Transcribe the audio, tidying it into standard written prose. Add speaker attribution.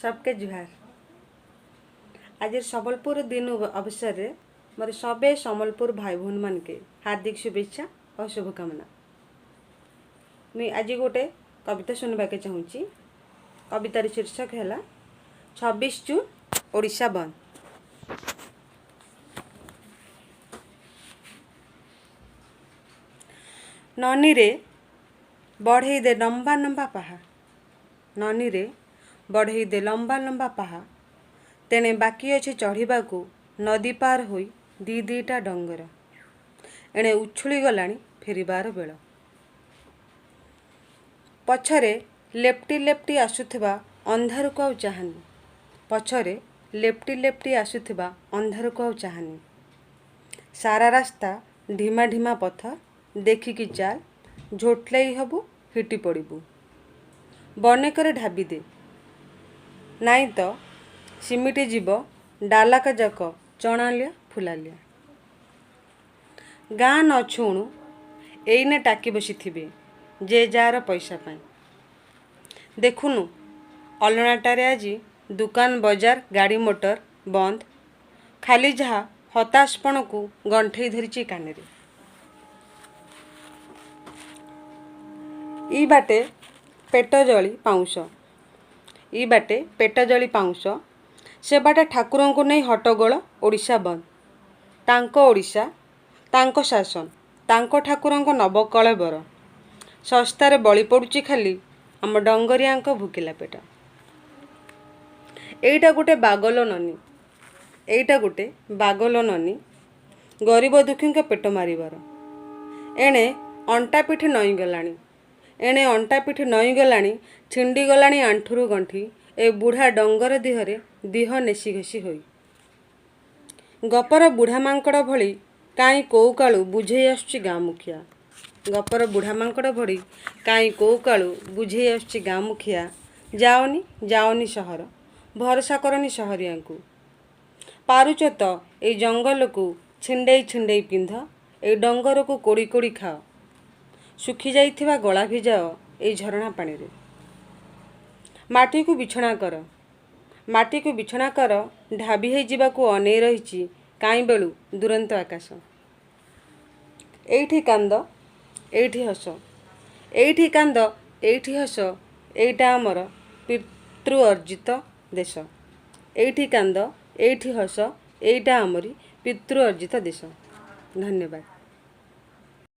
Speaker 1: सबके जुहार। आज सम्बलपुर दिन अवसर में मोर सबे सम्बलपुर भाई भौन मान के हार्दिक शुभेच्छा और शुभकामना। मुई आज गोटे कविता सुनवा के चाहूँगी। कवितार शीर्षक है 26 जून ओडिशा बंद। ननी रे बढ़ई दे लंबा लंबा पहा, ननी रे बढ़ई दे लंबा लंबा पहा, तेणे बाकी अच्छे चढ़ाकू नदी पार होई दी दीटा डंगर, एणे उछुली गलानी फेरिबार बेल। पछरे लेप्टी लेप्टी आसुथिबा अंधार को आउ चाहानी, पछरे लेप्टी लेप्टी आसुथिबा अंधार को आउ चाहानी। सारा रास्ता ढीमा ढीमा पथर देखिकी चाल, झोटलाई हबु हिटी पड़बू। बनेकर ढाबी दे नाई तो सिमिटी जीव डालाक जाक चणालिया फुलालिया। गाँ न छुणु एइने टाकी बसी थिबे जे जार पैसा पाई। देखुनु अलनाटारे आजी दुकान बजार गाड़ी मोटर बंद, खाली जहा हताशपण को गंठई धरिची काने रे। ई बाटे पेट जली पाउंस, ई बाटे पेट जली पाउंस, से बाटे ठाकुरों को नहीं हट्टगोल ओडिशा बंद। तांको ओडिशा तांको शासन तांको ठाकुरों को नवकले बर, सस्तारे बलि पड़ुची खाली आम डंगरिया भूकिला पेट। एइटा गोटे बागलो ननी, एइटा गोटे बागलो ननी गरीब दुखी के पेट मारिबार। एणे अंटा पिठी नई गलानी, एणे अंटा पिठी नई गलानी, छिंडी गलानी आंठुरु गंठी ए बुढ़ा डंगर देहरे देह नेसी घसी होई। गपर बुढ़ा मांकड़ भली काई कोउ कालू बुझे आसुची गाँ मुखिया, गपर बुढ़ा मांकड़ भली काई कोउ कालू बुझे आसुची गाँ मुखिया। जाओनी जाओनी सहर, भरसा करनी सहरिया को, पारुच तो ए जंगल को छिंडेई छिंडेई पिंध, ए डंगर को कोड़ी कोड़ी खाओ, सुखी जाइथिबा गला भिजाओ ए झरणा पानी रे। माटी को बिछना कर, माटी को बिछना कर, ढाबी है जीवा को अनै रहिची काई बेलू दुरंत आकाश। एइठी कांद एइठी हस, एइठी कांद एइठी हस, एइटा आमर पितृ अर्जित देश। एइठी कांद एइठी हस, एइटा आमरी पितृ अर्जित देश। धन्यवाद।